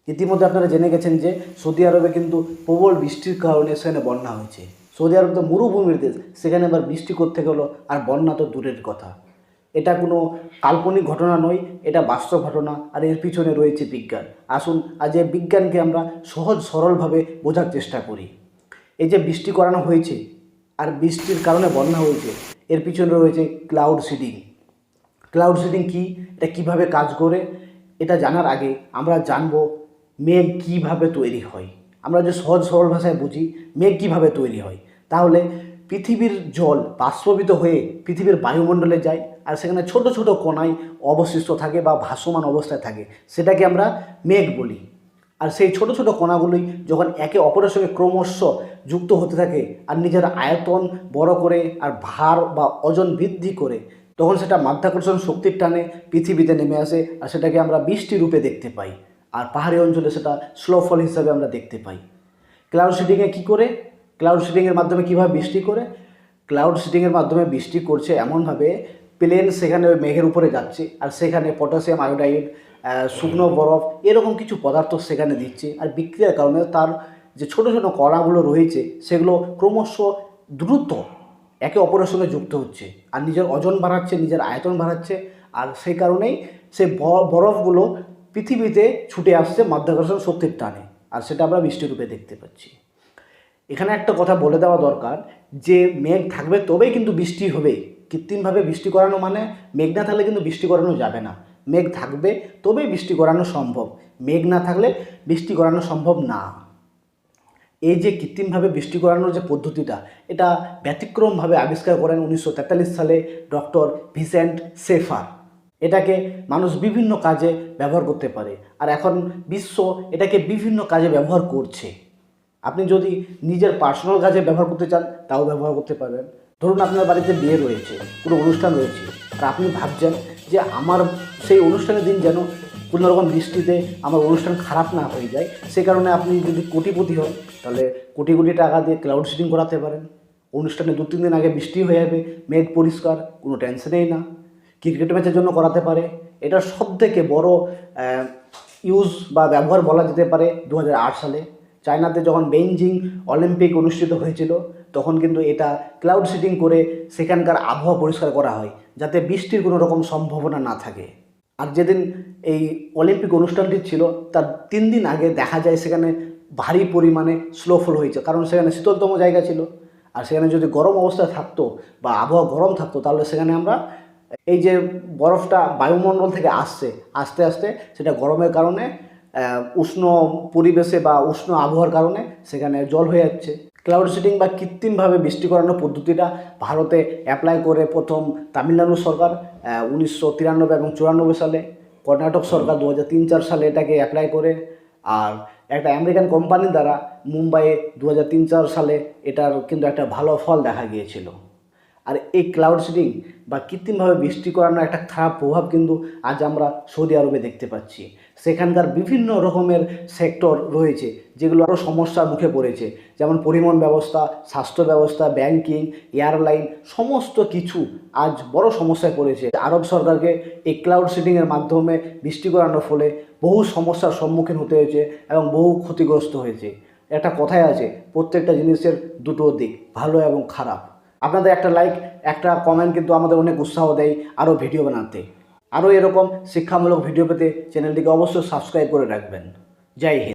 ইতিমধ্যে আপনারা জেনে গেছেন যে সৌদি আরবে কিন্তু প্রবল বৃষ্টির কারণে সেখানে বন্যা হয়েছে। সৌদি আরব তো মরুভূমির দেশ, সেখানে আবার বৃষ্টি করতে গেলো, আর বন্যা তো দূরের কথা। এটা কোনো কাল্পনিক ঘটনা নয়, এটা বাস্তব ঘটনা, আর এর পিছনে রয়েছে বিজ্ঞান। আসুন আজ এই বিজ্ঞানকে আমরা সহজ সরলভাবে বোঝার চেষ্টা করি। এই যে বৃষ্টি করানো হয়েছে আর বৃষ্টির কারণে বন্যা হয়েছে, এর পিছনে রয়েছে ক্লাউড সিডিং। ক্লাউড সিডিং কী, এটা কীভাবে কাজ করে, এটা জানার আগে আমরা জানব মেঘ কীভাবে তৈরি হয়। আমরা যে সহজ সরল ভাষায় বুঝি মেঘ কীভাবে তৈরি হয়, তাহলে পৃথিবীর জল বাষ্পীভূত হয়ে পৃথিবীর বায়ুমণ্ডলে যায়, আর সেখানে ছোট ছোট কণায় অবশিষ্ট থাকে বা ভাসমান অবস্থায় থাকে, সেটাকে আমরা মেঘ বলি। আর সেই ছোট ছোট কণাগুলোই যখন একে অপরের সঙ্গে ক্রমশ যুক্ত হতে থাকে আর নিজের আয়তন বড় করে আর ভার বা ওজন বৃদ্ধি করে, তখন সেটা মাধ্যাকর্ষণ শক্তির টানে পৃথিবীতে নেমে আসে, আর সেটাকে আমরা বৃষ্টি রূপে দেখতে পাই। আর পাহাড়ি অঞ্চলে সেটা স্নোফল হিসাবে আমরা দেখতে পাই। ক্লাউড সিডিংয়ে কী করে, ক্লাউড সিডিংয়ের মাধ্যমে কীভাবে বৃষ্টি করে, ক্লাউড সিডিংয়ের মাধ্যমে বৃষ্টি করছে এমনভাবে, প্লেন সেখানে ওই মেঘের উপরে যাচ্ছে, আর সেখানে পটাশিয়াম আয়োডাইড, শুকনো বরফ, এরকম কিছু পদার্থ সেখানে দিচ্ছে, আর বিক্রিয়ার কারণে তার যে ছোটো ছোটো কণাগুলো রয়েছে সেগুলো ক্রমশ দ্রুত একে অপরের সঙ্গে যুক্ত হচ্ছে, আর নিজের ওজন বাড়াচ্ছে, নিজের আয়তন বাড়াচ্ছে, আর সেই কারণেই সেই বরফগুলো পৃথিবীতে ছুটে আসছে মাধ্যাকর্ষণ শক্তির টানে, আর সেটা আমরা বৃষ্টি রূপে দেখতে পাচ্ছি। এখানে একটা কথা বলে দেওয়া দরকার যে মেঘ থাকবে তবেই কিন্তু বৃষ্টি হবে। কৃত্রিমভাবে বৃষ্টি করানো মানে মেঘ না থাকলে কিন্তু বৃষ্টি করানো যাবে না। মেঘ থাকবে তবেই বৃষ্টি করানো সম্ভব, মেঘ না থাকলে বৃষ্টি করানো সম্ভব না। এই যে কৃত্রিমভাবে বৃষ্টি করানোর যে পদ্ধতিটা, এটা ব্যতিক্রমভাবে আবিষ্কার করেন 1943 সালে ডক্টর ভিসেন্ট শেফার। এটাকে মানুষ বিভিন্ন কাজে ব্যবহার করতে পারে, আর এখন বিশ্ব এটাকে বিভিন্ন কাজে ব্যবহার করছে। আপনি যদি নিজের পার্সোনাল কাজে ব্যবহার করতে চান তাও ব্যবহার করতে পারবেন। ধরুন আপনার বাড়িতে বিয়ে রয়েছে, কোনো অনুষ্ঠান রয়েছে, আর আপনি ভাবছেন যে আমার সেই অনুষ্ঠানের দিন যেন কোনো রকম বৃষ্টিতে আমার অনুষ্ঠান খারাপ না হয়ে যায়, সে কারণে আপনি যদি কোটিপতি হন তাহলে কোটি কোটি টাকা দিয়ে ক্লাউড সিডিং করাতে পারেন। অনুষ্ঠানে 2-3 দিন আগে বৃষ্টি হয়ে যাবে, মেঘ পরিষ্কার, কোনো টেনশনেই না। ক্রিকেট ম্যাচের জন্য করাতে পারে। এটা সবথেকে বড় ইউজ বা ব্যবহার বলা যেতে পারে 2008 সালে চায়নাতে যখন বেইজিং অলিম্পিক অনুষ্ঠিত হয়েছিল, তখন কিন্তু এটা ক্লাউড সিডিং করে সেখানকার আবহাওয়া পরিষ্কার করা হয় যাতে বৃষ্টির কোনো রকম সম্ভাবনা না থাকে। আর যেদিন এই অলিম্পিক অনুষ্ঠানটি ছিল তার 3 দিন আগে দেখা যায় সেখানে ভারী পরিমাণে স্নোফল হয়েছে, কারণ সেখানে শীতলতম জায়গা ছিল। আর সেখানে যদি গরম অবস্থায় থাকতো বা আবহাওয়া গরম থাকতো, তাহলে সেখানে আমরা এই যে বরফটা বায়ুমণ্ডল থেকে আসছে, আস্তে আস্তে সেটা গরমের কারণে উষ্ণ পরিবেশে বা উষ্ণ আবহাওয়ার কারণে সেখানে জল হয়ে যাচ্ছে। ক্লাউড সিডিং বা কৃত্রিমভাবে বৃষ্টি করানোর পদ্ধতিটা ভারতে অ্যাপ্লাই করে প্রথম তামিলনাড়ু সরকার 1993 এবং 94 সালে, কর্ণাটক সরকার 2003-4 সালে এটাকে অ্যাপ্লাই করে, আর একটা আমেরিকান কোম্পানি দ্বারা মুম্বাইয়ে 2003-4 সালে এটার কিন্তু একটা ভালো ফল দেখা গিয়েছিল। আর এই ক্লাউড সিডিং বা কৃত্রিমভাবে বৃষ্টি করানোর একটা খারাপ প্রভাব কিন্তু আজ আমরা সৌদি আরবে দেখতে পাচ্ছি। সেখানকার বিভিন্ন রকমের সেক্টর রয়েছে যেগুলো আরও সমস্যার মুখে পড়েছে, যেমন পরিবহন ব্যবস্থা, স্বাস্থ্য ব্যবস্থা, ব্যাংকিং, এয়ারলাইন, সমস্ত কিছু আজ বড় সমস্যায় পড়েছে। আরব সরকারকে এই ক্লাউড সিডিংয়ের মাধ্যমে বৃষ্টি করানোর ফলে বহু সমস্যার সম্মুখীন হতে হয়েছে এবং বহু ক্ষতিগ্রস্ত হয়েছে। একটা কথাই আছে, প্রত্যেকটা জিনিসের দুটো দিক, ভালো এবং খারাপ। আপনাদের একটা লাইক, একটা কমেন্ট কিন্তু আমাদের অনেক উৎসাহ দেয় আরও ভিডিও বানাতে। আরও এরকম শিক্ষামূলক ভিডিও পেতে চ্যানেলটিকে অবশ্যই সাবস্ক্রাইব করে রাখবেন। জয় হিন্দ।